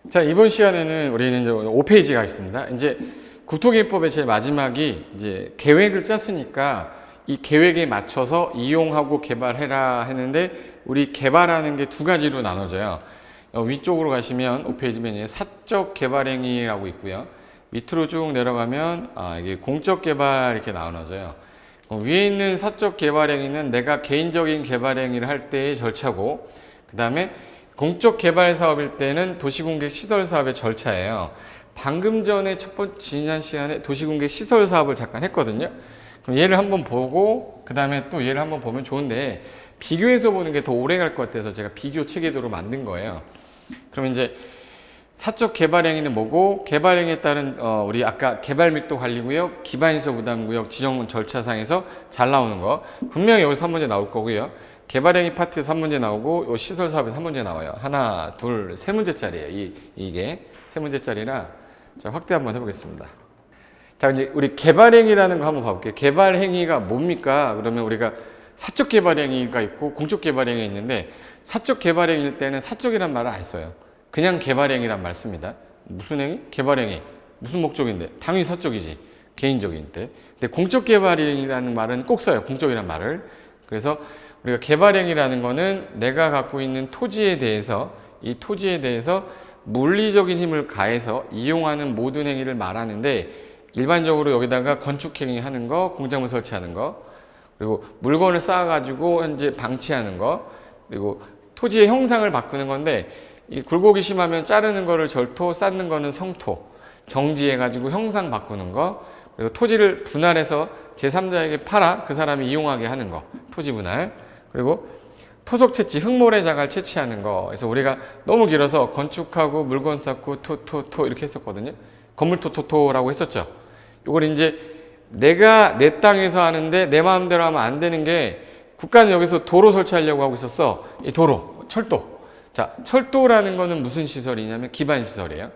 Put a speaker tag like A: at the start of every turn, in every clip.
A: 자, 이번 시간에는 우리는 이제 5페이지 가겠습니다. 이제 국토기획법의 제일 마지막이 이제 계획을 짰으니까 이 계획에 맞춰서 이용하고 개발해라 했는데, 우리 개발하는 게 두 가지로 나눠져요. 위쪽으로 가시면 5페이지 메뉴에 사적 개발 행위라고 있고요. 밑으로 쭉 내려가면 이게 공적 개발 이렇게 나눠져요. 위에 있는 사적 개발 행위는 내가 개인적인 개발 행위를 할 때의 절차고, 그 다음에 공적 개발 사업일 때는 도시공개 시설 사업의 절차예요. 방금 전에 지난 시간에 도시공개 시설 사업을 잠깐 했거든요. 그럼 얘를 한번 보고 그 다음에 또 얘를 한번 보면 좋은데, 비교해서 보는 게 더 오래 갈 것 같아서 제가 비교 체계도로 만든 거예요. 그러면 이제 사적 개발 행위는 뭐고, 개발 행위에 따른 우리 아까 개발 밀도 관리구역, 기반시설 부담구역 지정 절차상에서 잘 나오는 거 분명히 여기서 3문제 나올 거고요. 개발행위 파트에서 3문제 나오고, 요 시설 사업에서 3문제 나와요. 하나, 둘, 세 문제짜리예요. 이게 세 문제짜리라. 자, 확대 한번 해보겠습니다. 자, 이제 우리 개발행위라는 거 한번 봐볼게요. 개발행위가 뭡니까? 그러면 우리가 사적 개발행위가 있고 공적 개발행위가 있는데, 사적 개발행위일 때는 사적이란 말을 안 써요. 그냥 개발행위란 말 씁니다. 무슨 행위? 개발행위. 무슨 목적인데? 당연히 사적이지. 개인적인 때. 근데 공적 개발행위라는 말은 꼭 써요. 공적이란 말을. 그래서 우리가 개발행위라는 거는 내가 갖고 있는 토지에 대해서, 이 토지에 대해서 물리적인 힘을 가해서 이용하는 모든 행위를 말하는데, 일반적으로 여기다가 건축행위 하는 거, 공작물 설치하는 거, 그리고 물건을 쌓아가지고 현재 방치하는 거, 그리고 토지의 형상을 바꾸는 건데, 이 굴곡이 심하면 자르는 거를 절토, 쌓는 거는 성토, 정지해가지고 형상 바꾸는 거, 그리고 토지를 분할해서 제3자에게 팔아 그 사람이 이용하게 하는 거, 토지 분할. 그리고 토속 채취, 흙모래 자갈 채취하는 거. 그래서 우리가 너무 길어서 건축하고 물건 쌓고 토 이렇게 했었거든요. 건물 토라고 했었죠. 이걸 이제 내가 내 땅에서 하는데 내 마음대로 하면 안 되는 게, 국가는 여기서 도로 설치하려고 하고 있었어. 이 도로, 철도. 자, 철도라는 거는 무슨 시설이냐면 기반시설이에요.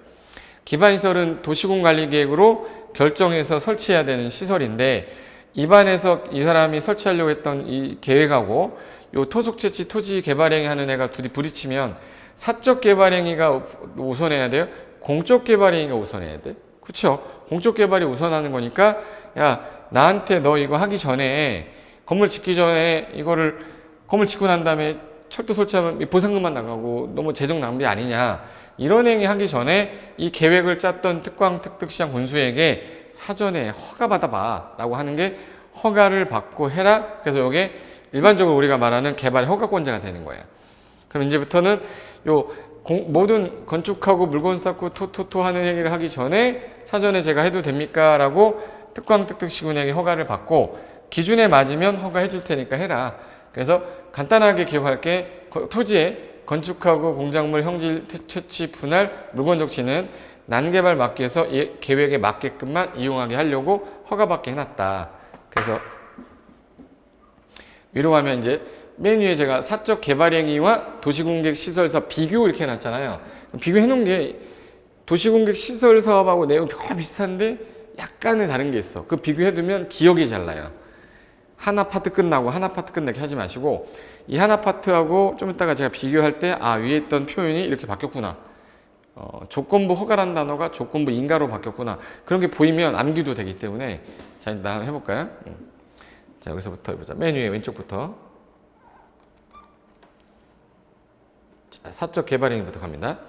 A: 기반시설은 도시공관리계획으로 결정해서 설치해야 되는 시설인데, 입안에서 이 사람이 설치하려고 했던 이 계획하고 요 토속 채취 토지 개발행위 하는 애가 둘이 부딪히면 사적 개발행위가 우선해야 돼요? 공적 개발행위가 우선해야 돼? 그렇죠? 공적 개발이 우선하는 거니까, 야, 나한테 너 이거 하기 전에, 건물 짓기 전에 이거를 건물 짓고 난 다음에 철도 설치하면 보상금만 나가고 너무 재정 낭비 아니냐, 이런 행위 하기 전에 이 계획을 짰던 특광 특특시장 군수에게 사전에 허가 받아봐 라고 하는 게, 허가를 받고 해라. 그래서 이게 일반적으로 우리가 말하는 개발 허가권자가 되는 거예요. 그럼 이제부터는 요 모든 건축하고 물건 쌓고 토 하는 행위를 하기 전에 사전에 제가 해도 됩니까? 라고 특광 특특시군에게 허가를 받고, 기준에 맞으면 허가해 줄 테니까 해라. 그래서 간단하게 기억할게. 토지에 건축하고 공작물 형질 채취 분할 물건 적치는 난개발 막기에서 계획에 맞게끔만 이용하게 하려고 허가받게 해놨다. 그래서 위로 가면 이제 맨 위에 제가 사적 개발행위와 도시공개 시설사업 비교 이렇게 해놨잖아요. 비교해 놓은 게 도시공개 시설 사업하고 내용 거의 비슷한데 약간의 다른 게 있어. 그 비교해두면 기억이 잘 나요. 하나 파트 끝나고 하나 파트 끝나게 하지 마시고, 이 하나 파트하고 좀 이따가 제가 비교할 때, 위에 있던 표현이 이렇게 바뀌었구나. 조건부 허가란 단어가 조건부 인가로 바뀌었구나. 그런 게 보이면 암기도 되기 때문에. 자, 이제 한번 해볼까요? 자, 여기서부터 해보자. 맨 위에 왼쪽부터. 자, 사적 개발행위부터 갑니다.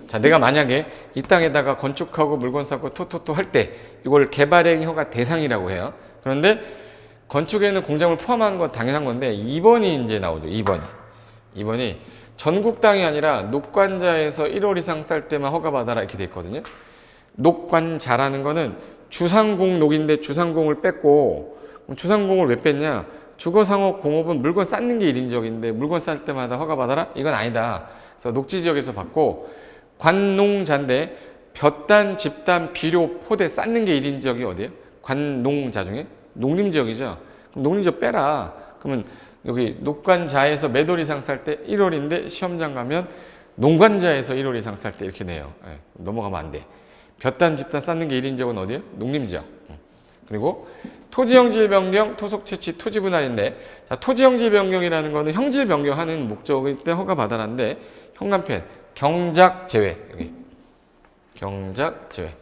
A: 자, 내가 만약에 이 땅에다가 건축하고 물건 쌓고 토 할 때 이걸 개발행위 허가 대상이라고 해요. 그런데 건축에는 공작물 포함하는 건 당연한 건데, 2번이 이제 나오죠. 2번이 전국 땅이 아니라 녹관자에서 1월 이상 쌀 때만 허가받아라 이렇게 돼 있거든요. 녹관자라는 거는 주상공록인데 주상공을 뺐고, 주상공을 왜 뺐냐? 주거상업 공업은 물건 쌓는 게 1인적인데 물건 쌀 때마다 허가받아라? 이건 아니다. 그래서 녹지지역에서 받고, 관농자인데 볕단, 집단, 비료, 포대 쌓는 게 1인지역이 어디예요? 관농자 중에? 농림지역이죠. 그럼 농림지역 빼라. 그러면 여기 녹관자에서 몇 월 이상 쌀 때 1월인데 시험장 가면 농관자에서 1월 이상 쌀 때 이렇게 내요. 넘어가면 안 돼. 볕단, 집단 쌓는 게 1인지역은 어디예요? 농림지역. 그리고 토지형질 변경, 토속 채취, 토지 분할인데, 자, 토지형질 변경이라는 거는 형질 변경하는 목적일 때 허가 받아라는데, 현관펜 경작 제외. 여기 경작 제외.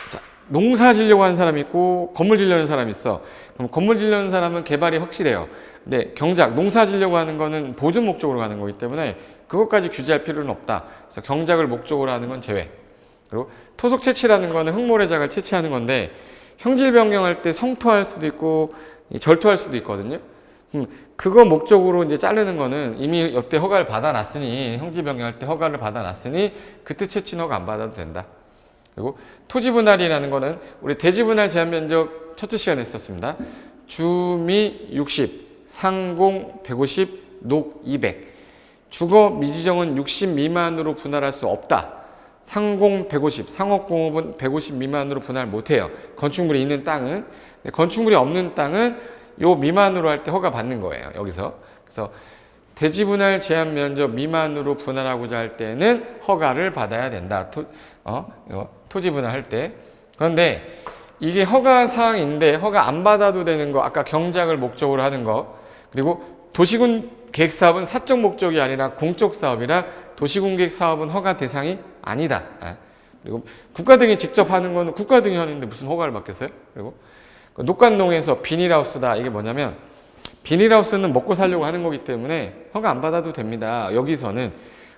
A: 자, 농사 지려고 하는 사람이 있고 건물 지려는 사람이 있어. 그럼 건물 지려는 사람은 개발이 확실해요. 근데 경작, 농사 지려고 하는 거는 보존 목적으로 가는 거기 때문에 그것까지 규제할 필요는 없다. 그래서 경작을 목적으로 하는 건 제외. 그리고 토속 채취라는 거는 흙모래작을 채취하는 건데 형질 변경할 때 성토할 수도 있고 절토할 수도 있거든요. 그거 목적으로 이제 자르는 거는 이미 여태 허가를 받아놨으니 형질 변경할 때 허가를 받아놨으니 그때 채취는 허가 안 받아도 된다. 그리고 토지 분할이라는 거는 우리 대지 분할 제한 면적 첫째 시간에 했었습니다. 주미 60, 상공 150, 녹 200. 주거 미지정은 60 미만으로 분할할 수 없다. 상공 150, 상업공업은 150 미만으로 분할 못해요. 건축물이 있는 땅은. 건축물이 없는 땅은 요 미만으로 할 때 허가 받는 거예요. 여기서. 그래서 대지 분할 제한 면적 미만으로 분할하고자 할 때는 허가를 받아야 된다. 토지 분할할 때. 그런데 이게 허가 사항인데 허가 안 받아도 되는 거, 아까 경작을 목적으로 하는 거, 그리고 도시군 계획사업은 사적 목적이 아니라 공적 사업이라 도시군 계획사업은 허가 대상이 아니다. 그리고 국가 등이 직접 하는 거는 국가 등이 하는데 무슨 허가를 받겠어요? 그리고 녹관농에서 비닐하우스다. 이게 뭐냐면 비닐하우스는 먹고 살려고 하는 거기 때문에 허가 안 받아도 됩니다. 여기서는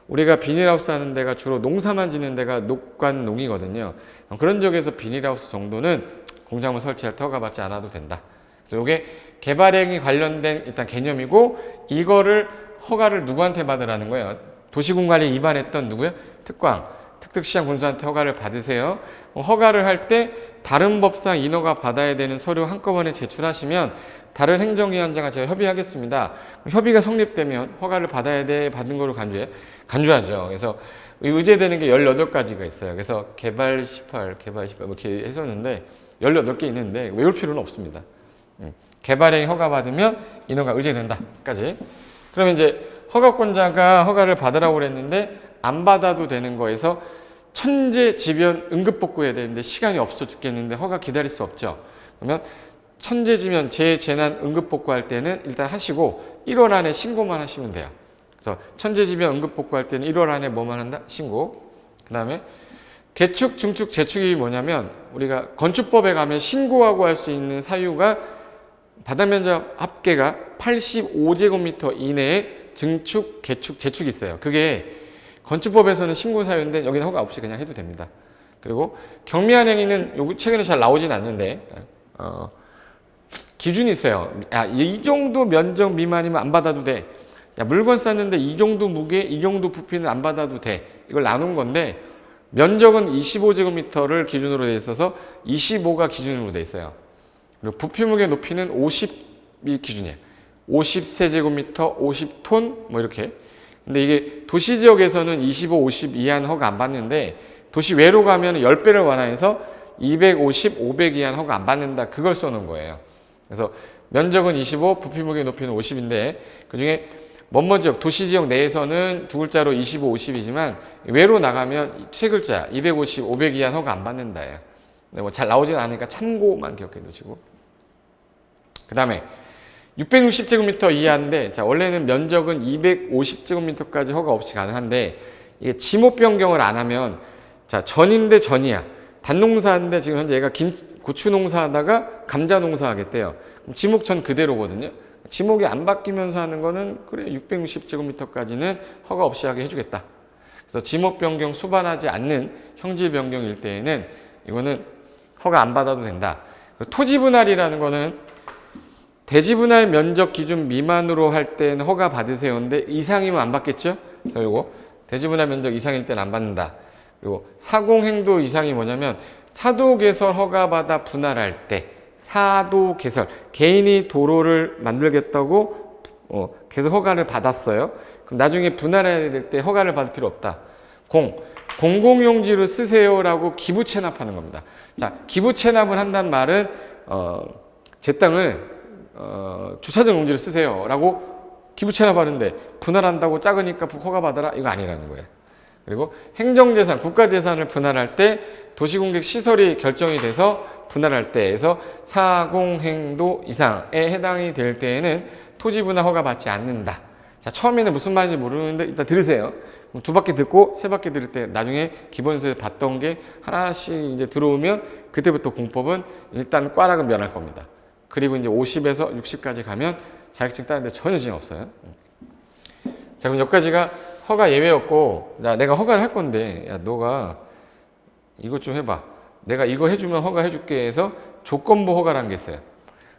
A: 우리가 비닐하우스 하는 데가 주로 농사만 짓는 데가 녹관농이거든요. 그런 지역에서 비닐하우스 정도는 공작물 설치할 때 허가 받지 않아도 된다. 그래서 이게 개발행위 관련된 일단 개념이고 이거를 허가를 누구한테 받으라는 거예요? 도시군관리 위반했던 누구요? 특광, 특특시장 군수한테 허가를 받으세요. 허가를 할 때 다른 법상 인허가 받아야 되는 서류 한꺼번에 제출하시면 다른 행정기관장과 제가 협의하겠습니다. 협의가 성립되면 허가를 받아야 돼, 받은 거로 간주하죠. 그래서 의제되는 게 18가지가 있어요. 그래서 개발 18, 개발 18 뭐 이렇게 했었는데 18개 있는데 외울 필요는 없습니다. 개발행위 허가 받으면 인허가 의제된다까지. 그러면 이제 허가권자가 허가를 받으라고 그랬는데 안 받아도 되는 거에서 천재지변 응급복구해야 되는데 시간이 없어 죽겠는데 허가 기다릴 수 없죠. 그러면 천재지변 재재난 응급복구할 때는 일단 하시고 1월 안에 신고만 하시면 돼요. 그래서 천재지변 응급복구할 때는 1월 안에 뭐만 한다? 신고. 그 다음에 개축, 중축, 재축이 뭐냐면 우리가 건축법에 가면 신고하고 할 수 있는 사유가 바닥면적 합계가 85제곱미터 이내에 증축, 개축, 재축이 있어요. 그게 건축법에서는 신고 사유인데 여기는 허가 없이 그냥 해도 됩니다. 그리고 경미한 행위는 최근에 잘 나오진 않는데 기준이 있어요. 이 정도 면적 미만이면 안 받아도 돼. 물건 쌌는데 이 정도 무게, 이 정도 부피는 안 받아도 돼. 이걸 나눈 건데 면적은 25제곱미터를 기준으로 돼 있어서 25가 기준으로 돼 있어요. 그리고 부피 무게 높이는 50이 기준이에요. 53제곱미터, 50톤 뭐 이렇게. 근데 이게 도시 지역에서는 25, 50 이하는 허가 안 받는데 도시 외로 가면 10배를 완화해서 250, 500 이하는 허가 안 받는다. 그걸 써놓은 거예요. 그래서 면적은 25, 부피 무게 높이는 50인데 그중에 먼 지역, 도시 지역 내에서는 두 글자로 25, 50이지만 외로 나가면 세 글자 250, 500 이하는 허가 안 받는다예요. 뭐 잘 나오진 않으니까 참고만 기억해 두시고. 그 다음에 660제곱미터 이하인데, 자, 원래는 면적은 250제곱미터까지 허가 없이 가능한데, 이게 지목 변경을 안 하면, 자, 전인데 전이야. 밭농사인데 지금 현재 얘가 고추 농사하다가 감자 농사하겠대요. 그럼 지목 전 그대로거든요. 지목이 안 바뀌면서 하는 거는, 그래, 660제곱미터까지는 허가 없이 하게 해주겠다. 그래서 지목 변경 수반하지 않는 형질 변경일 때에는 이거는 허가 안 받아도 된다. 토지 분할이라는 거는 대지 분할 면적 기준 미만으로 할 때는 허가 받으세요인데 이상이면 안 받겠죠? 그래서 요거 대지 분할 면적 이상일 때는 안 받는다. 그리고 사공행도 이상이 뭐냐면 사도 개설 허가 받아 분할할 때 사도 개설 개인이 도로를 만들겠다고 개설 허가를 받았어요. 그럼 나중에 분할해야 될 때 허가를 받을 필요 없다. 공공용지로 쓰세요라고 기부 체납하는 겁니다. 자, 기부 체납을 한다는 말은 제 땅을 주차장 용지를 쓰세요 라고 기부 체납하는데 분할한다고 작으니까 허가 받아라 이거 아니라는 거예요. 그리고 행정재산, 국가재산을 분할할 때 도시공객 시설이 결정이 돼서 분할할 때에서 사공행도 이상에 해당이 될 때에는 토지 분할 허가 받지 않는다. 자, 처음에는 무슨 말인지 모르는데 일단 들으세요. 그럼 두 바퀴 듣고 세 바퀴 들을 때 나중에 기본서에 봤던 게 하나씩 이제 들어오면 그때부터 공법은 일단 꽈락은 면할 겁니다. 그리고 이제 50에서 60까지 가면 자격증 따는데 전혀 지장 없어요. 자, 그럼 여기까지가 허가 예외였고, 자, 내가 허가를 할 건데, 야, 너가 이것 좀 해봐. 내가 이거 해주면 허가 해줄게 해서 조건부 허가라는 게 있어요.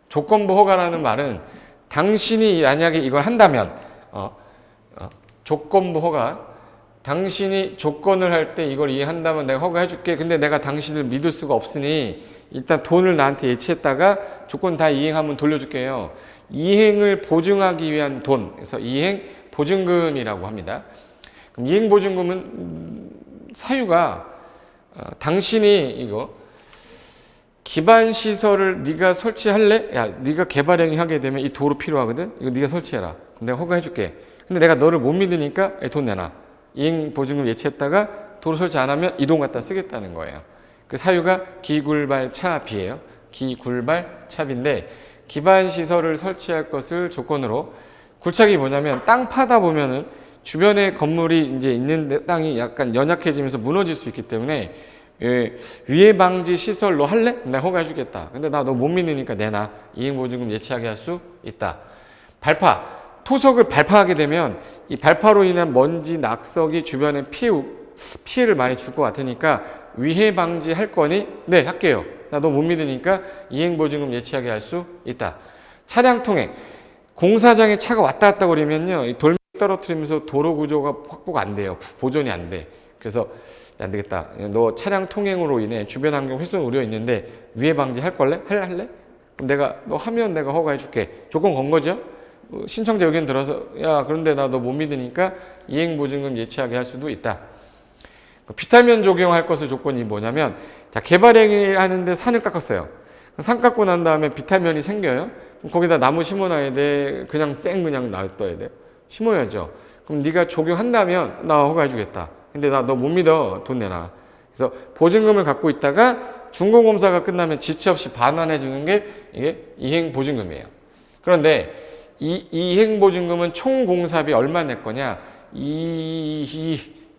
A: 조건부 허가라는 말은 당신이 만약에 이걸 한다면, 조건부 허가, 당신이 조건을 할 때 이걸 이해한다면 내가 허가해줄게. 근데 내가 당신을 믿을 수가 없으니 일단 돈을 나한테 예치했다가 조건 다 이행하면 돌려줄게요. 이행을 보증하기 위한 돈, 그래서 이행 보증금이라고 합니다. 그럼 이행 보증금은 사유가 당신이 이거 기반 시설을 네가 설치할래? 야, 네가 개발행위 하게 되면 이 도로 필요하거든. 이거 네가 설치해라. 내가 허가해줄게. 근데 내가 너를 못 믿으니까 돈 내놔. 이행 보증금 예치했다가 도로 설치 안 하면 이 돈 갖다 쓰겠다는 거예요. 그 사유가 기굴발차비예요. 기굴발차비인데 기반 시설을 설치할 것을 조건으로 굴착이 뭐냐면 땅 파다 보면은 주변에 건물이 이제 있는 땅이 약간 연약해지면서 무너질 수 있기 때문에 위해 방지 시설 너 할래? 내가 허가해주겠다. 근데 나 너 못 믿으니까 내놔. 이행보증금 예치하게 할 수 있다. 발파. 토석을 발파하게 되면 이 발파로 인한 먼지, 낙석이 주변에 피해를 많이 줄 것 같으니까 위해 방지할 거니? 네, 할게요. 나 너 못 믿으니까 이행보증금 예치하게 할 수 있다. 차량 통행. 공사장에 차가 왔다 갔다 그러면요. 돌멩이 떨어뜨리면서 도로 구조가 확보가 안 돼요. 보존이 안 돼. 그래서 안 되겠다. 너 차량 통행으로 인해 주변 환경 훼손 우려 있는데 위해 방지 할 걸래? 할래? 그럼 내가 너 하면 내가 허가해 줄게. 조건 건 거죠? 신청자 의견 들어서 야, 그런데 나 너 못 믿으니까 이행 보증금 예치하게 할 수도 있다. 비탈면 적용할 것의 조건이 뭐냐면 자, 개발행위 하는데 산을 깎았어요. 산 깎고 난 다음에 비탈면이 생겨요. 그럼 거기다 나무 심어놔야 돼. 그냥 놔둬야 돼. 심어야죠. 그럼 네가 적용한다면 나 허가해 주겠다. 근데 나 너 못 믿어. 돈 내놔. 그래서 보증금을 갖고 있다가 준공검사가 끝나면 지체 없이 반환해 주는 게 이게 이행보증금이에요. 그런데 이 이행보증금은 총 공사비 얼마 낼 거냐?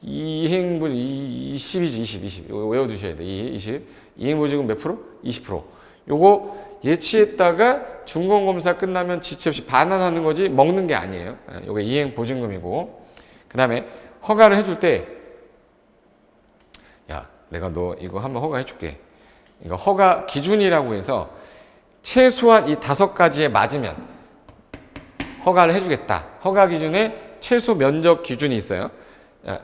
A: 이행보증 20이지 20 이거 외워두셔야 돼. 20 이행보증금 몇 프로? 20%. 요거 예치했다가 준공검사 끝나면 지체 없이 반환하는 거지 먹는 게 아니에요. 요게 이행보증금이고 그 다음에 허가를 해줄 때 야, 내가 너 이거 한번 허가해 줄게. 이거 허가 기준이라고 해서 최소한 이 5가지에 맞으면 허가를 해주겠다. 허가 기준에 최소 면적 기준이 있어요. 야,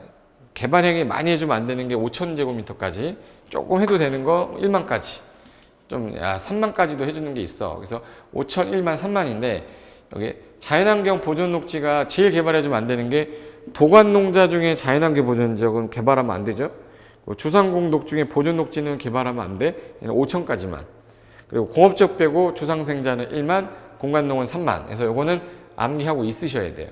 A: 개발행위 많이 해주면 안 되는 게 5,000제곱미터까지, 조금 해도 되는 거 1만까지, 좀 3만까지도 해주는 게 있어. 그래서 5,000, 1만, 3만인데 여기 자연환경 보존 녹지가 제일 개발해주면 안 되는 게 도관농자 중에 자연환경 보존 지역은 개발하면 안 되죠. 주상공독 중에 보존 녹지는 개발하면 안 돼. 5,000까지만. 그리고 공업적 빼고 주상생자는 1만, 공관농은 3만. 그래서 요거는 암기하고 있으셔야 돼요.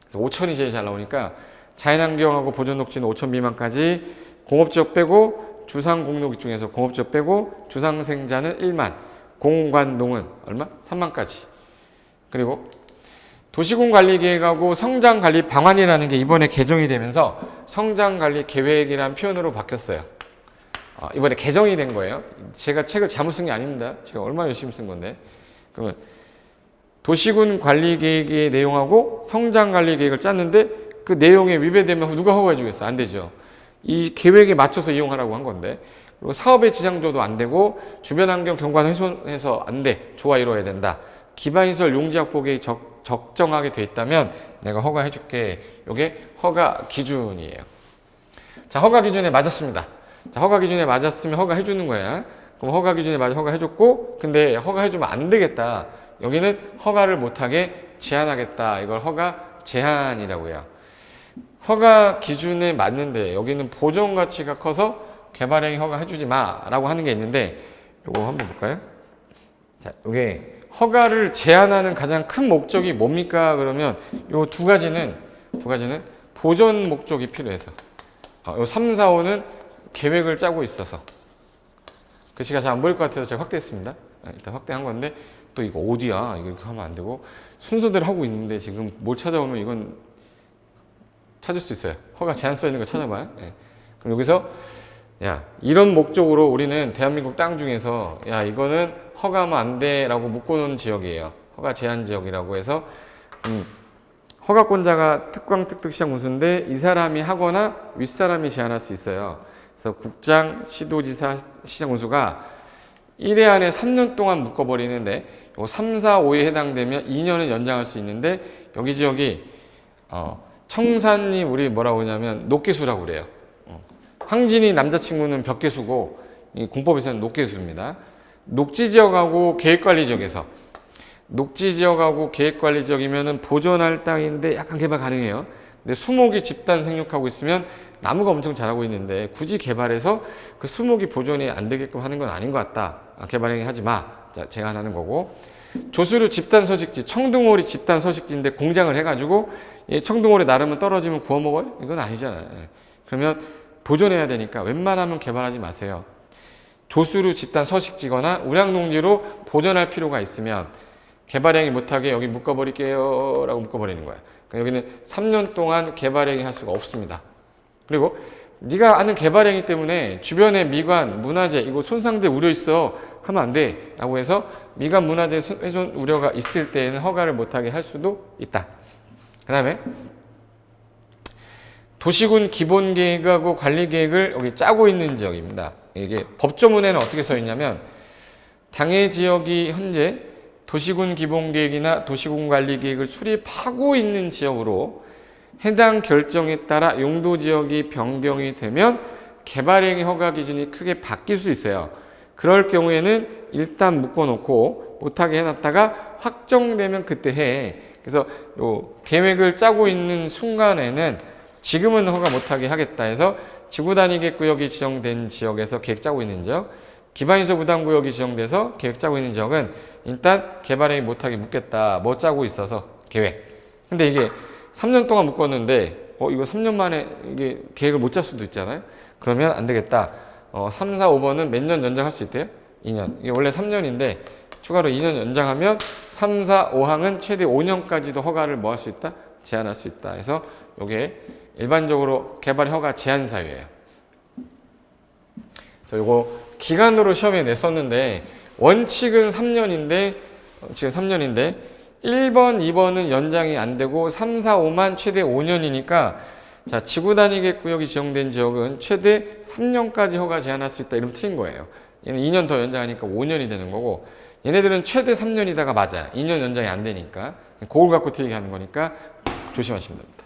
A: 그래서 5,000이 제일 잘 나오니까 자연환경하고 보존 녹지는 5,000 미만까지, 공업적 빼고 주상공독 중에서 공업적 빼고 주상생자는 1만, 공관농은 얼마? 3만까지. 그리고 도시군관리계획하고 성장관리 방안이라는 게 이번에 개정이 되면서 성장관리 계획이라는 표현으로 바뀌었어요. 이번에 개정이 된 거예요. 제가 책을 잘못 쓴 게 아닙니다. 제가 얼마나 열심히 쓴 건데. 그러면 도시군관리계획의 내용하고 성장관리계획을 짰는데 그 내용에 위배되면 누가 허가해 주겠어? 안 되죠. 이 계획에 맞춰서 이용하라고 한 건데. 그리고 사업에 지장 줘도 안 되고 주변 환경 경관 훼손해서 안 돼. 조화 이루어야 된다. 기반시설 용지확보 계획이 적정하게 돼 있다면 내가 허가해 줄게. 이게 허가 기준이에요. 자, 허가 기준에 맞았습니다. 자, 허가 기준에 맞았으면 허가해 주는 거야. 그럼 허가 기준에 맞아 허가해 줬고, 근데 허가해 주면 안 되겠다. 여기는 허가를 못하게 제한하겠다. 이걸 허가 제한이라고 해요. 허가 기준에 맞는데 여기는 보존 가치가 커서 개발행위 허가해 주지 마라고 하는 게 있는데, 이거 한번 볼까요? 자, 이게 허가를 제한하는 가장 큰 목적이 뭡니까? 그러면 요 두 가지는 보존 목적이 필요해서, 요 3, 4, 5는 계획을 짜고 있어서, 글씨가 잘 안 보일 것 같아서 제가 확대했습니다. 일단 확대한 건데, 또 이거 어디야? 이렇게 하면 안 되고 순서대로 하고 있는데 지금 뭘 찾아오면 이건 찾을 수 있어요. 허가 제한 써 있는 거 찾아봐요. 예. 그럼 여기서 야 이런 목적으로 우리는 대한민국 땅 중에서 야 이거는 허가하면 안 돼라고 묶어놓은 지역이에요. 허가 제한 지역이라고 해서 허가권자가 특광특특시장 운수인데 이 사람이 하거나 윗사람이 제한할 수 있어요. 그래서 국장, 시도지사, 시장 운수가 1회 안에 3년 동안 묶어버리는데 요 3, 4, 5에 해당되면 2년은 연장할 수 있는데 여기 지역이 청산이 우리 뭐라고 하냐면 녹개수라고 그래요. 황진이 남자친구는 벽개수고 공법에서는 녹개수입니다. 녹지지역하고 계획관리지역에서 녹지지역하고 계획관리지역이면은 보존할 땅인데 약간 개발 가능해요. 근데 수목이 집단 생육하고 있으면 나무가 엄청 자라고 있는데 굳이 개발해서 그 수목이 보존이 안 되게끔 하는 건 아닌 것 같다. 개발행위 하지 마. 자, 제한하는 거고. 조수로 집단 서식지, 청둥오리 집단 서식지인데 공장을 해가지고 청둥오리 나르면 떨어지면 구워 먹어요? 이건 아니잖아요. 그러면 보존해야 되니까 웬만하면 개발하지 마세요. 조수로 집단 서식지거나 우량농지로 보존할 필요가 있으면 개발행위 못하게 여기 묶어버릴게요 라고 묶어버리는 거야. 그러니까 여기는 3년 동안 개발행위 할 수가 없습니다. 그리고 네가 아는 개발행위 때문에 주변에 미관, 문화재 이거 손상될 우려 있어 하면 안 돼 라고 해서 미관, 문화재 훼손 우려가 있을 때에는 허가를 못하게 할 수도 있다. 그 다음에 도시군 기본계획하고 관리계획을 여기 짜고 있는 지역입니다. 이게 법조문에는 어떻게 써 있냐면 당해 지역이 현재 도시군 기본계획이나 도시군 관리계획을 수립하고 있는 지역으로 해당 결정에 따라 용도지역이 변경이 되면 개발행위 허가 기준이 크게 바뀔 수 있어요. 그럴 경우에는 일단 묶어놓고 못하게 해놨다가 확정되면 그때 해. 그래서 요 계획을 짜고 있는 순간에는 지금은 허가 못하게 하겠다 해서 지구단위계획구역이 지정된 지역에서 계획 짜고 있는 지역, 기반시설 부담구역이 지정돼서 계획 짜고 있는 지역은 일단 개발행위 못하게 묶겠다. 뭐 짜고 있어서 계획. 근데 이게 3년 동안 묶었는데 이거 3년 만에 이게 계획을 못 짤 수도 있잖아요. 그러면 안 되겠다. 3, 4, 5번은 몇 년 연장할 수 있대요? 2년. 이게 원래 3년인데 추가로 2년 연장하면 3, 4, 5항은 최대 5년까지도 허가를 뭐 할 수 있다? 제한할 수 있다. 그래서 이게 일반적으로 개발 허가 제한 사유예요. 그래서 이거 기간으로 시험에 냈었는데 원칙은 3년인데 지금 3년인데 1번, 2번은 연장이 안 되고 3, 4, 5만 최대 5년이니까 자, 지구단위계획구역이 지정된 지역은 최대 3년까지 허가 제한할 수 있다. 이러면 틀린 거예요. 얘는 2년 더 연장하니까 5년이 되는 거고 얘네들은 최대 3년이다가 맞아. 2년 연장이 안 되니까 그걸 갖고 틀리게 하는 거니까 조심하시면 됩니다.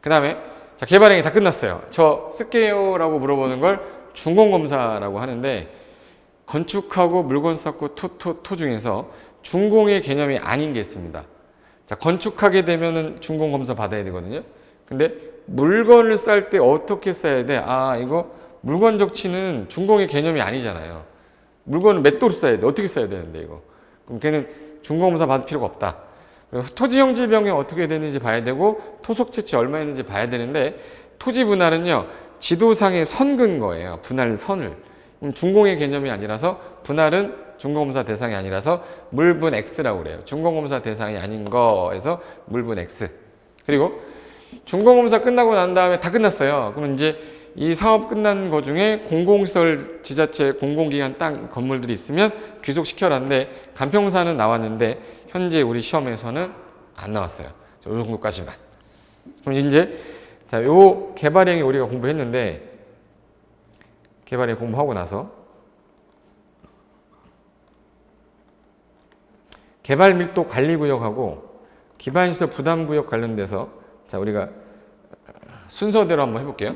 A: 그 다음에 자, 개발행위 다 끝났어요. 저 쓸게요 라고 물어보는 걸 준공검사라고 하는데 건축하고 물건 쌓고 토 중에서 준공의 개념이 아닌 게 있습니다. 자, 건축하게 되면은 준공검사 받아야 되거든요. 근데 물건을 쌀 때 어떻게 써야 돼? 이거 물건 적치는 준공의 개념이 아니잖아요. 물건을 몇 도로 써야 돼? 어떻게 써야 되는데 이거? 그럼 걔는 준공검사 받을 필요가 없다. 그리고 토지 형질 변경 어떻게 되는지 봐야 되고 토속 채취 얼마 있는지 봐야 되는데 토지 분할은요 지도상의 선 근거예요. 분할 선을. 준공의 개념이 아니라서 분할은 준공검사 대상이 아니라서 물분 X라고 그래요. 준공검사 대상이 아닌 거에서 물분 X. 그리고 준공검사 끝나고 난 다음에 다 끝났어요. 그럼 이제 이 사업 끝난 거 중에 공공시설, 지자체, 공공기관 땅 건물들이 있으면 귀속시켜라는데 간평사는 나왔는데 현재 우리 시험에서는 안 나왔어요. 이 정도까지만. 그럼 이제 자, 요 개발행위 우리가 공부했는데 개발행위 공부하고 나서 개발밀도 관리구역하고 기반시설 부담구역 관련돼서 자, 우리가 순서대로 한번 해볼게요.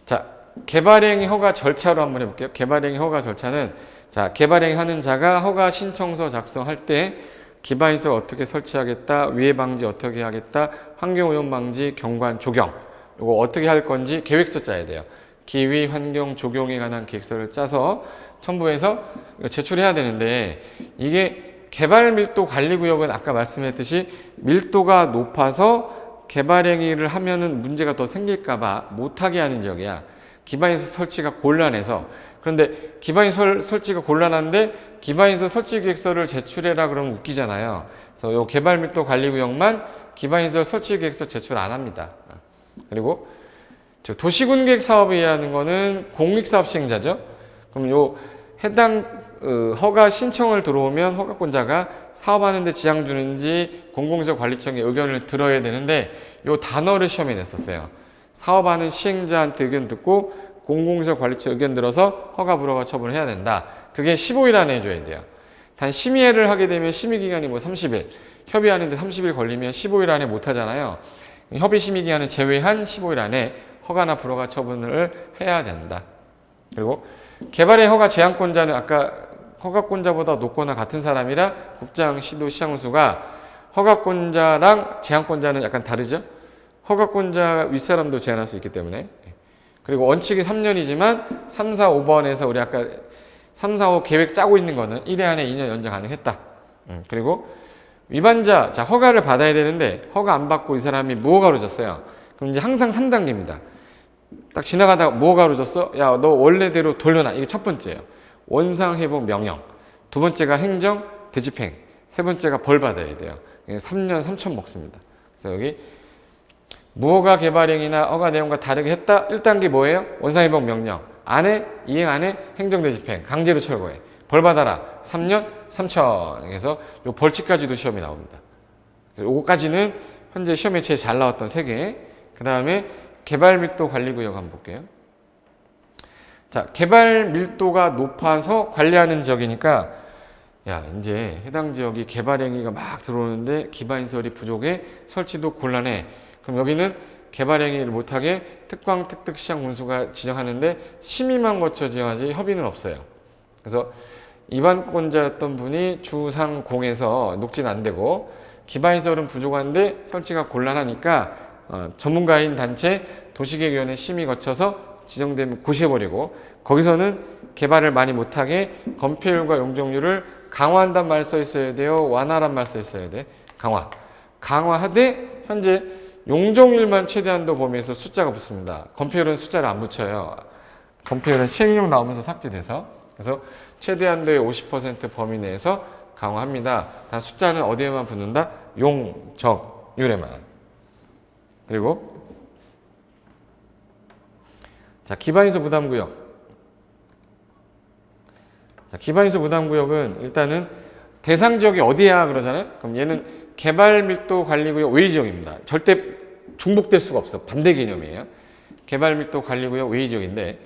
A: 자, 개발행위 허가 절차로 한번 해볼게요. 개발행위 허가 절차는 자, 개발행위 하는 자가 허가 신청서 작성할 때 기반시설 어떻게 설치하겠다, 위해 방지 어떻게 하겠다, 환경오염 방지, 경관, 조경 이거 어떻게 할 건지 계획서 짜야 돼요. 기위, 환경, 조경에 관한 계획서를 짜서 첨부해서 제출해야 되는데 이게 개발밀도 관리구역은 아까 말씀했듯이 밀도가 높아서 개발행위를 하면은 문제가 더 생길까봐 못하게 하는 지역이야. 기반시설 설치가 곤란해서 그런데 기반시설 설치가 곤란한데 기반시설 설치 계획서를 제출해라 그러면 웃기잖아요. 그래서 요 개발밀도 관리구역만 기반시설 설치 계획서 제출 안 합니다. 그리고 도시군계획 사업이라는 거는 공익사업 시행자죠. 그럼 요 해당 허가 신청을 들어오면 허가권자가 사업하는데 지장 주는지 공공시설관리청의 의견을 들어야 되는데 요 단어를 시험에 냈었어요. 사업하는 시행자한테 의견 듣고 공공시설관리청 의견 들어서 허가 불허가 처분을 해야 된다. 그게 15일 안에 해줘야 돼요. 단 심의를 하게 되면 심의기간이 뭐 30일, 협의하는데 30일 걸리면 15일 안에 못 하잖아요. 협의 심의기간을 제외한 15일 안에 허가나 불허가 처분을 해야 된다. 그리고 개발의 허가 제한권자는 아까 허가권자보다 높거나 같은 사람이라 국장, 시도, 시장군수가 허가권자랑 제한권자는 약간 다르죠. 허가권자 윗사람도 제한할 수 있기 때문에. 그리고 원칙이 3년이지만 3, 4, 5번에서 우리 아까 3, 4, 5 계획 짜고 있는 거는 1회 안에 2년 연장 가능했다. 그리고 위반자, 자 허가를 받아야 되는데 허가 안 받고 이 사람이 무허가로 줬어요. 그럼 이제 항상 3단계입니다. 딱 지나가다가 무허가로 줬어? 야, 너 원래대로 돌려놔. 이게 첫 번째예요. 원상회복 명령. 두 번째가 행정, 되집행. 세 번째가 벌 받아야 돼요. 3년 3천 먹습니다. 그래서 여기 무허가 개발행위나 허가 내용과 다르게 했다. 1단계 뭐예요? 원상회복 명령. 안 해? 이행 안 해? 행정, 되집행. 강제로 철거해. 벌 받아라. 3년 3천. 그래서 요 벌칙까지도 시험에 나옵니다. 요거까지는 현재 시험에 제일 잘 나왔던 3개. 그 다음에 개발밀도 관리구역 한번 볼게요. 자, 개발밀도가 높아서 관리하는 지역이니까 야, 이제 해당 지역이 개발행위가 막 들어오는데 기반시설이 부족해 설치도 곤란해. 그럼 여기는 개발행위를 못하게 특광, 특특, 시장, 군수가 지정하는데 심의만 거쳐 지정하지 협의는 없어요. 그래서 입안권자였던 분이 주상공에서 녹지는 안 되고 기반시설은 부족한데 설치가 곤란하니까 전문가인 단체 도시계획위원회 심의 거쳐서 지정되면 고시해버리고 거기서는 개발을 많이 못하게 건폐율과 용적률을 강화한단 말 써 있어야 돼요? 완화란 말 써 있어야 돼? 강화. 강화하되 현재 용적률만 최대한도 범위에서 숫자가 붙습니다. 건폐율은 숫자를 안 붙여요. 건폐율은 시행령 나오면서 삭제돼서. 그래서 최대한도의 50% 범위 내에서 강화합니다. 단 숫자는 어디에만 붙는다? 용적률에만. 그리고 자, 기반시설 부담구역. 자, 기반시설 부담구역은 일단은 대상 지역이 어디야 그러잖아요. 그럼 얘는 개발밀도 관리구역 외지역입니다. 절대 중복될 수가 없어. 반대 개념이에요. 개발밀도 관리구역 외지역인데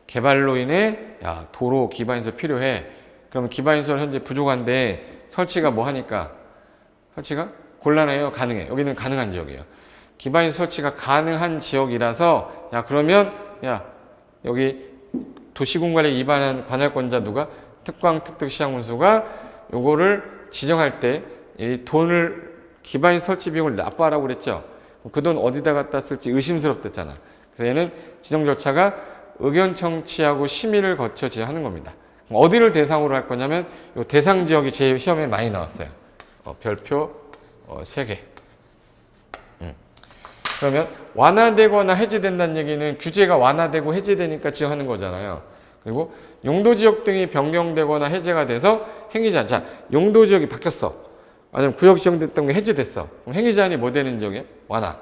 A: 개발로 인해 야, 도로 기반시설 필요해. 그러면 기반시설 현재 부족한데 설치가 뭐 하니까 설치가 곤란해요? 가능해? 여기는 가능한 지역이에요. 기반시설 설치가 가능한 지역이라서 야 그러면 야 여기 도시군관리 위반한 관할권자 누가? 특광, 특특, 시장군수가 요거를 지정할 때 이 돈을 기반시설 설치 비용을 납부하라고 그랬죠. 그 돈 어디다 갖다 쓸지 의심스럽댔잖아. 그래서 얘는 지정 절차가 의견 청취하고 심의를 거쳐 지정하는 겁니다. 어디를 대상으로 할 거냐면 요 대상 지역이 제 시험에 많이 나왔어요. 별표 3개. 그러면 완화되거나 해제된다는 얘기는 규제가 완화되고 해제되니까 지정하는 거잖아요. 그리고 용도지역 등이 변경되거나 해제가 돼서 행위자, 자 용도지역이 바뀌었어. 아니면 구역 지정됐던 게 해제됐어. 그럼 행위자한이 뭐 되는 지역이야? 완화.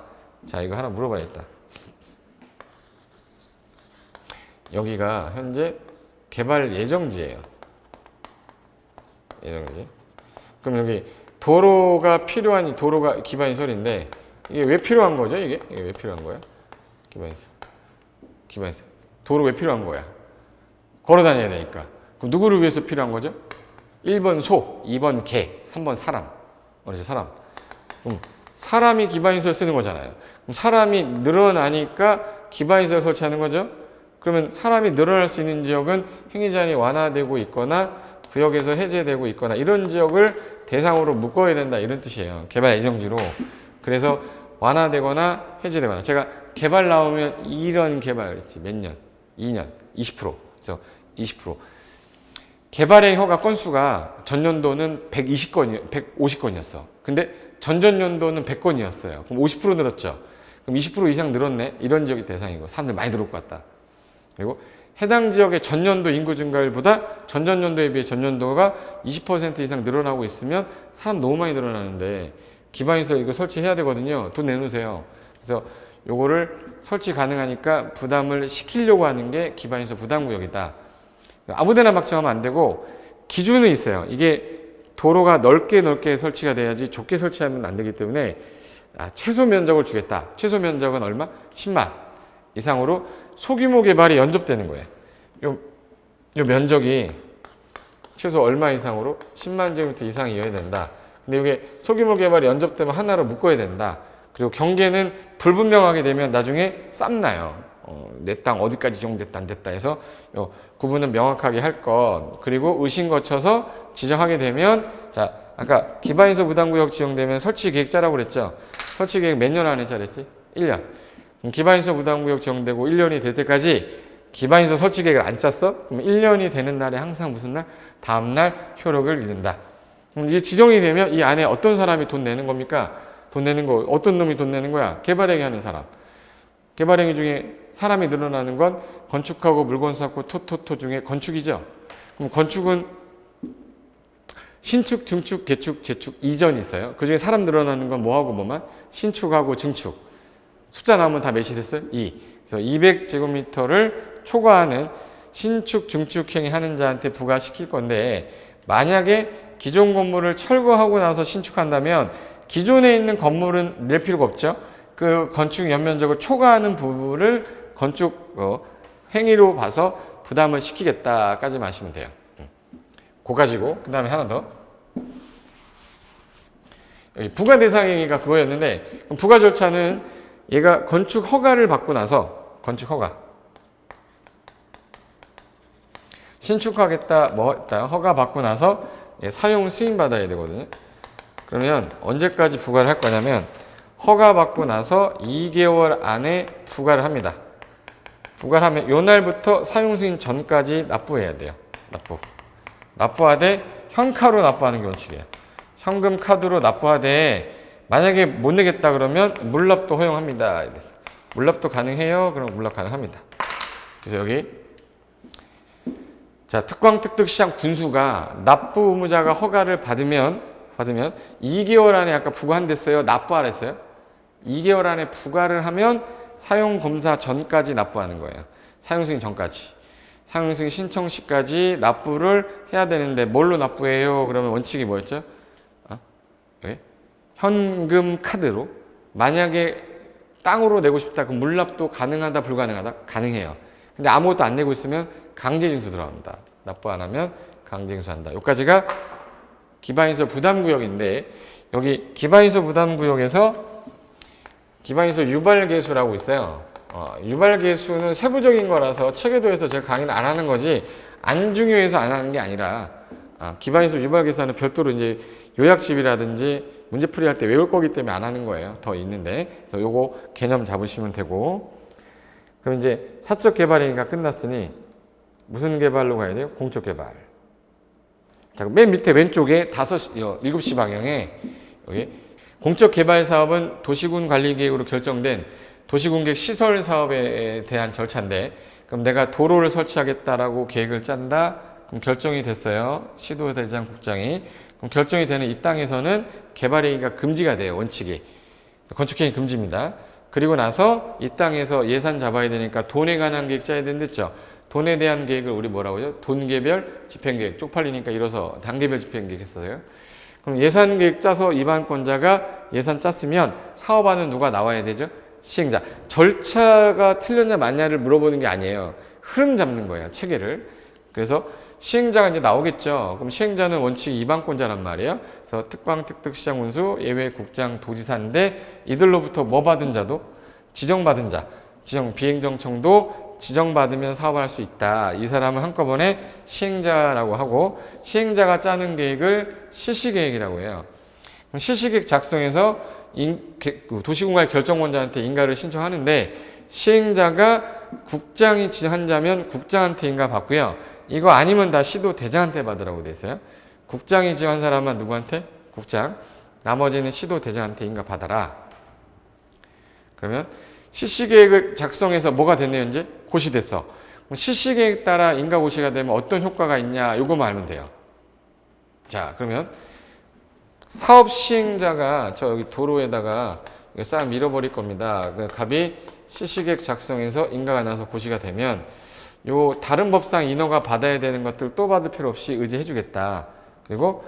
A: 자 이거 하나 물어봐야겠다. 여기가 현재 개발 예정지예요. 예정지. 그럼 여기 도로가 필요한 이 도로가 기반시설인데 이게 왜 필요한 거죠? 이게 왜 필요한 거야? 기반시설. 도로 왜 필요한 거야? 걸어 다녀야 되니까. 그럼 누구를 위해서 필요한 거죠? 1번 소, 2번 개, 3번 사람. 어디서 사람? 그럼 사람이 기반시설 쓰는 거잖아요. 그럼 사람이 늘어나니까 기반시설 설치하는 거죠? 그러면 사람이 늘어날 수 있는 지역은 행위제한이 완화되고 있거나 구역에서 해제되고 있거나 이런 지역을 대상으로 묶어야 된다 이런 뜻이에요. 개발 예정지로. 그래서 완화되거나 해제되거나 제가 개발 나오면 이런 개발 했지 몇 년? 2년, 20%. 그래서 20%. 개발의 허가 건수가 전년도는 150건이었어. 근데 전전년도는 100건이었어요. 그럼 50% 늘었죠. 그럼 20% 이상 늘었네. 이런 지역이 대상이고 사람들 많이 들어올 것 같다. 그리고 해당 지역의 전년도 인구 증가율보다 전전년도에 비해 전년도가 20% 이상 늘어나고 있으면 사람 너무 많이 늘어나는데 기반시설 이거 설치해야 되거든요. 돈 내놓으세요. 그래서 요거를 설치 가능하니까 부담을 시키려고 하는 게 기반시설 부담구역이다. 아무데나 막 정하면 안 되고 기준은 있어요. 이게 도로가 넓게 설치가 돼야지 좁게 설치하면 안 되기 때문에 최소 면적을 주겠다. 최소 면적은 얼마? 10만 이상으로 소규모 개발이 연접되는 거예요. 요 면적이 최소 얼마 이상으로 10만 제곱미터 이상이어야 된다. 근데 이게 소규모 개발이 연접되면 하나로 묶어야 된다. 그리고 경계는 불분명하게 되면 나중에 쌈나요. 내 땅 어디까지 지정됐다 안 됐다 해서 구분은 명확하게 할 것. 그리고 의심 거쳐서 지정하게 되면 자 아까 기반시설 부담구역 지정되면 설치 계획 짜라고 그랬죠. 설치 계획 몇 년 안에 짜랬지? 1년. 그럼 기반시설 부담구역 지정되고 1년이 될 때까지 기반시설 설치 계획을 안 짰어? 그럼 1년이 되는 날에 항상 무슨 날? 다음 날 효력을 잃는다. 그럼 이게 지정이 되면 이 안에 어떤 사람이 돈 내는 겁니까? 돈 내는 거 어떤 놈이 돈 내는 거야? 개발행위 하는 사람. 개발행위 중에 사람이 늘어나는 건 건축하고 물건 쌓고 토 중에 건축이죠. 그럼 건축은 신축, 중축, 개축, 재축, 이전이 있어요. 그 중에 사람 늘어나는 건 뭐하고 뭐만? 신축하고 증축. 숫자 나오면 다 몇이 됐어요? 2. 그래서 200제곱미터를 초과하는 신축, 중축 행위 하는 자한테 부과시킬 건데 만약에 기존 건물을 철거하고 나서 신축한다면 기존에 있는 건물은 낼 필요가 없죠. 그 건축 연면적을 초과하는 부분을 건축 행위로 봐서 부담을 시키겠다까지 마시면 돼요. 그거 가지고 그 다음에 하나 더 여기 부가 대상 행위가 그거였는데 부가 절차는 얘가 건축 허가를 받고 나서 건축 허가 신축하겠다 뭐 했다 허가 받고 나서 사용 승인 받아야 되거든요. 그러면 언제까지 부과를 할 거냐면 허가 받고 나서 2개월 안에 부과를 합니다. 부과를 하면 요 날부터 사용 승인 전까지 납부해야 돼요. 납부하되 현카로 납부하는 게 원칙이에요. 현금 카드로 납부하되 만약에 못 내겠다 그러면 물납도 허용합니다. 물납도 가능해요. 그럼 물납 가능합니다. 그래서 여기 자 특광특특시장 군수가 납부 의무자가 허가를 받으면 2개월 안에 아까 부과한댔어요. 납부하라 했어요. 2개월 안에 부과를 하면 사용검사 전까지 납부하는 거예요. 사용승인 전까지. 사용승인 신청 시까지 납부를 해야 되는데 뭘로 납부해요? 그러면 원칙이 뭐였죠? 네? 현금 카드로. 만약에 땅으로 내고 싶다. 그럼 물납도 가능하다 불가능하다? 가능해요. 근데 아무것도 안 내고 있으면 강제징수 들어갑니다. 납부 안 하면 강제징수한다. 여기까지가 기반시설 부담구역인데 여기 기반시설 부담구역에서 기반시설 유발계수라고 있어요. 유발계수는 세부적인 거라서 체계도에서 제가 강의는 안 하는 거지 안 중요해서 안 하는 게 아니라 기반시설 유발계수는 별도로 이제 요약집이라든지 문제풀이 할 때 외울 거기 때문에 안 하는 거예요. 더 있는데 그래서 요거 개념 잡으시면 되고 그럼 이제 사적 개발행위가 끝났으니 무슨 개발로 가야 돼요? 공적 개발. 자, 맨 밑에 왼쪽에 7시 방향에 여기 공적 개발 사업은 도시군 관리 계획으로 결정된 도시군계획 시설 사업에 대한 절차인데 그럼 내가 도로를 설치하겠다라고 계획을 짠다. 그럼 결정이 됐어요. 시도대장 국장이. 그럼 결정이 되는 이 땅에서는 개발행위가 금지가 돼요. 원칙이. 건축행위 금지입니다. 그리고 나서 이 땅에서 예산 잡아야 되니까 돈에 관한 계획 짜야 된댔죠. 돈에 대한 계획을 우리 뭐라고 하죠? 돈개별 집행계획. 쪽팔리니까 이뤄서 단계별 집행계획 했어요. 그럼 예산계획 짜서 입안권자가 예산 짰으면 사업하는 누가 나와야 되죠? 시행자. 절차가 틀렸냐 맞냐를 물어보는 게 아니에요. 흐름 잡는 거예요. 체계를. 그래서 시행자가 이제 나오겠죠. 그럼 시행자는 원칙 입안권자란 말이에요. 그래서 특광, 특특시장, 운수, 예외, 국장, 도지사인데 이들로부터 뭐 받은 자도 지정받은 자, 비행정청도 지정받으면 사업을 할 수 있다. 이 사람을 한꺼번에 시행자라고 하고 시행자가 짜는 계획을 실시계획이라고 해요. 그럼 실시계획 작성해서 도시공사 결정권자한테 인가를 신청하는데 시행자가 국장이 지정한 자면 국장한테 인가 받고요. 이거 아니면 다 시도 대장한테 받으라고 돼 있어요. 국장이 지정한 사람은 누구한테? 국장. 나머지는 시도 대장한테 인가 받아라. 그러면 실시계획을 작성해서 뭐가 됐네요, 이제? 고시됐어. 그럼 시식에 따라 인가고시가 되면 어떤 효과가 있냐, 요거만 알면 돼요. 자, 그러면 사업 시행자가 저 여기 도로에다가 싹 밀어버릴 겁니다. 그 갑이 시시계획 작성해서 인가가 나서 고시가 되면 요 다른 법상 인허가 받아야 되는 것들 또 받을 필요 없이 의지해주겠다. 그리고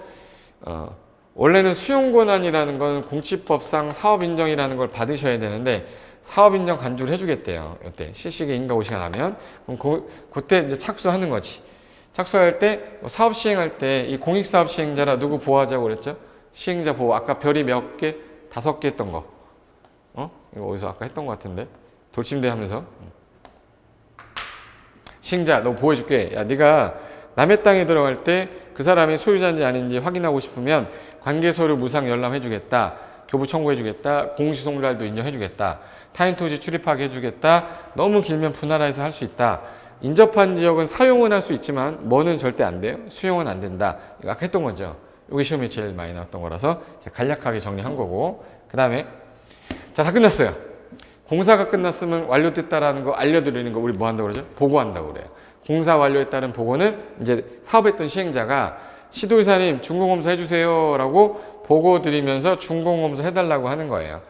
A: 원래는 수용권한이라는 건 공치법상 사업인정이라는 걸 받으셔야 되는데 사업인정 간주를 해주겠대요. 이때 시시계 인가고시가 나면 그럼 그때 이제 착수하는 거지. 착수할 때 사업 시행할 때 이 공익사업 시행자라 누구 보호하자고 그랬죠? 시행자 보호. 아까 별이 몇 개? 5개 했던 거. 이거 어디서 아까 했던 것 같은데 돌침대 하면서 시행자 너 보호해줄게. 야 네가 남의 땅에 들어갈 때 그 사람이 소유자인지 아닌지 확인하고 싶으면 관계서류 무상 열람해주겠다. 교부 청구해주겠다. 공시송달도 인정해주겠다. 타인 토지 출입하게 해주겠다. 너무 길면 분할해서 할 수 있다. 인접한 지역은 사용은 할 수 있지만 뭐는 절대 안 돼요. 수용은 안 된다. 이거 아까 했던 거죠. 이게 시험에 제일 많이 나왔던 거라서 제가 간략하게 정리한 거고 그 다음에 자, 다 끝났어요. 공사가 끝났으면 완료됐다라는 거 알려드리는 거 우리 뭐 한다고 그러죠? 보고한다고 그래요. 공사 완료에 따른 보고는 이제 사업했던 시행자가 시도의사님 준공검사 해주세요 라고 보고 드리면서 준공검사 해달라고 하는 거예요.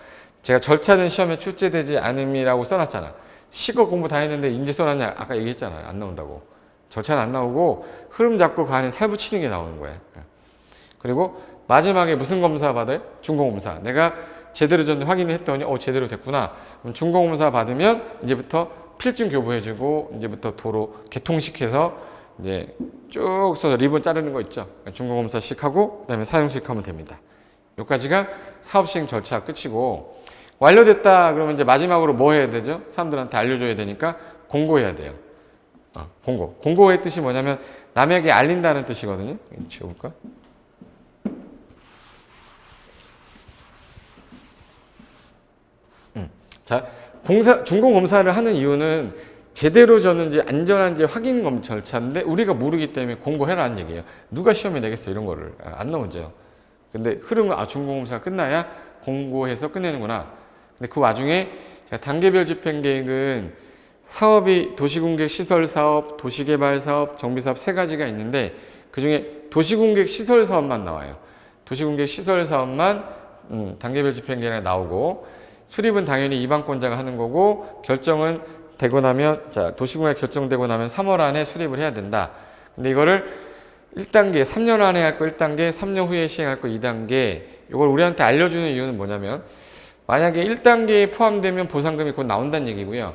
A: 제가 절차는 시험에 출제되지 않음이라고 써놨잖아. 시거 공부 다 했는데 인제 써놨냐? 아까 얘기했잖아요. 안 나온다고. 절차는 안 나오고 흐름 잡고 그 안에 살 붙이는 게 나오는 거예요. 그리고 마지막에 무슨 검사 받아요? 준공검사. 내가 제대로 전 확인을 했더니 제대로 됐구나. 그럼 준공검사 받으면 이제부터 필증 교부해주고 이제부터 도로 개통식해서 이제 쭉 써서 리본 자르는 거 있죠. 준공검사식 하고 그다음에 사용식 하면 됩니다. 여기까지가 사업시행 절차 끝이고 완료됐다 그러면 이제 마지막으로 뭐 해야 되죠? 사람들한테 알려줘야 되니까 공고해야 돼요. 공고. 공고의 뜻이 뭐냐면 남에게 알린다는 뜻이거든요. 지워볼까? 자, 준공검사를 하는 이유는 제대로 졌는지 안전한지 확인 절차인데 우리가 모르기 때문에 공고해라는 얘기예요. 누가 시험에 내겠어 이런 거를. 안 나오죠. 근데 흐름은 준공검사가 끝나야 공고해서 끝내는구나. 근데 그 와중에 제가 단계별 집행계획은 사업이 도시공객 시설사업, 도시개발사업, 정비사업 세 가지가 있는데 그중에 도시공객 시설사업만 나와요. 도시공객 시설사업만 단계별 집행계획에 나오고 수립은 당연히 이방권자가 하는 거고 결정은 되고 나면 도시공약 결정되고 나면 3월 안에 수립을 해야 된다. 근데 이거를 1단계 3년 안에 할 거 1단계, 3년 후에 시행할 거 2단계 이걸 우리한테 알려주는 이유는 뭐냐면 만약에 1단계에 포함되면 보상금이 곧 나온다는 얘기고요.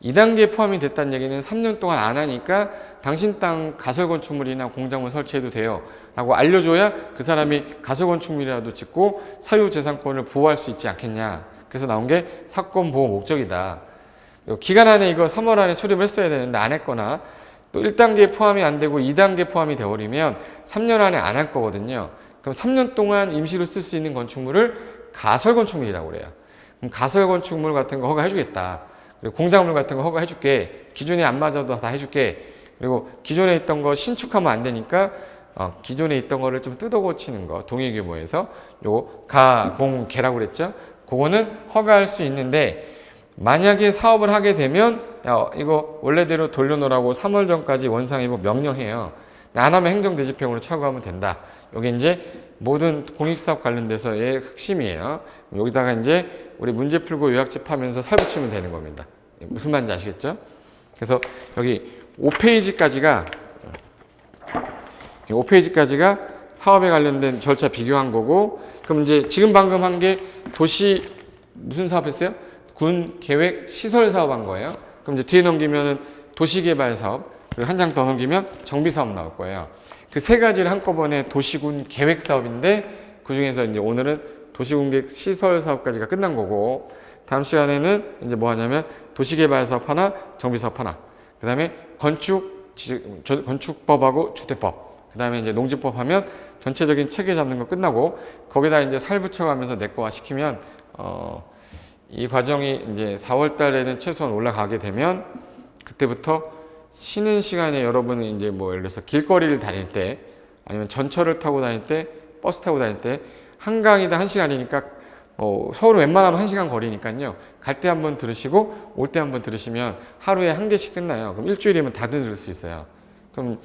A: 2단계에 포함이 됐다는 얘기는 3년 동안 안 하니까 당신 땅 가설건축물이나 공작물 설치해도 돼요. 라고 알려줘야 그 사람이 가설건축물이라도 짓고 사유재산권을 보호할 수 있지 않겠냐. 그래서 나온 게 사건 보호 목적이다. 기간 안에 이거 3월 안에 수립을 했어야 되는데 안 했거나 또 1단계에 포함이 안 되고 2단계 포함이 되어버리면 3년 안에 안 할 거거든요. 그럼 3년 동안 임시로 쓸 수 있는 건축물을 가설건축물이라고 그래요. 그럼 가설건축물 같은 거 허가해주겠다. 그리고 공작물 같은 거 허가해줄게. 기존에 안 맞아도 다 해줄게. 그리고 기존에 있던 거 신축하면 안 되니까 기존에 있던 거를 좀 뜯어 고치는 거 동의규모에서 요거 가공개라고 그랬죠. 그거는 허가할 수 있는데 만약에 사업을 하게 되면 이거 원래대로 돌려놓으라고 3월 전까지 원상회복 명령해요. 안 하면 행정대집행으로 착오하면 된다. 이게 이제 모든 공익사업 관련돼서의 핵심이에요. 여기다가 이제 우리 문제 풀고 요약집 하면서 살 붙이면 되는 겁니다. 무슨 말인지 아시겠죠? 그래서 여기 5페이지까지가 사업에 관련된 절차 비교한 거고 그럼 이제 지금 방금 한 게 도시 무슨 사업 했어요? 군 계획 시설 사업 한 거예요. 그럼 이제 뒤에 넘기면은 도시개발 사업, 그리고 한 장 더 넘기면 정비 사업 나올 거예요. 그 세 가지를 한꺼번에 도시군 계획 사업인데 그 중에서 이제 오늘은 도시군객 시설 사업까지가 끝난 거고 다음 시간에는 이제 뭐 하냐면 도시개발 사업 하나, 정비 사업 하나, 그 다음에 건축법하고 주택법, 그 다음에 이제 농지법 하면 전체적인 체계 잡는 거 끝나고 거기다 이제 살 붙여가면서 내거화 시키면 이 과정이 이제 4월 달에는 최소한 올라가게 되면 그때부터 쉬는 시간에 여러분은 이제 뭐 예를 들어서 길거리를 다닐 때 아니면 전철을 타고 다닐 때 버스 타고 다닐 때 한강이다 1시간이니까 서울 웬만하면 1시간 거리니까요. 갈 때 한번 들으시고 올 때 한번 들으시면 하루에 한 개씩 끝나요. 그럼 일주일이면 다 들을 수 있어요. 그럼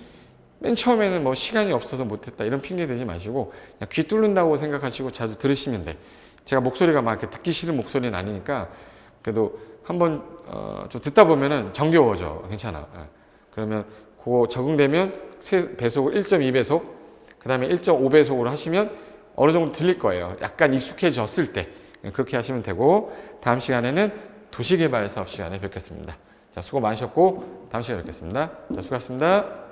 A: 맨 처음에는 뭐 시간이 없어서 못했다 이런 핑계 대지 마시고 그냥 귀 뚫는다고 생각하시고 자주 들으시면 돼. 제가 목소리가 막 이렇게 듣기 싫은 목소리는 아니니까 그래도 한번 좀 듣다 보면은 정겨워져. 괜찮아. 그러면 그거 적응되면 배속을 1.2배속 그 다음에 1.5배속으로 하시면 어느 정도 들릴 거예요. 약간 익숙해졌을 때 그렇게 하시면 되고 다음 시간에는 도시개발 사업 시간에 뵙겠습니다. 자, 수고 많으셨고 다음 시간에 뵙겠습니다. 자, 수고하셨습니다.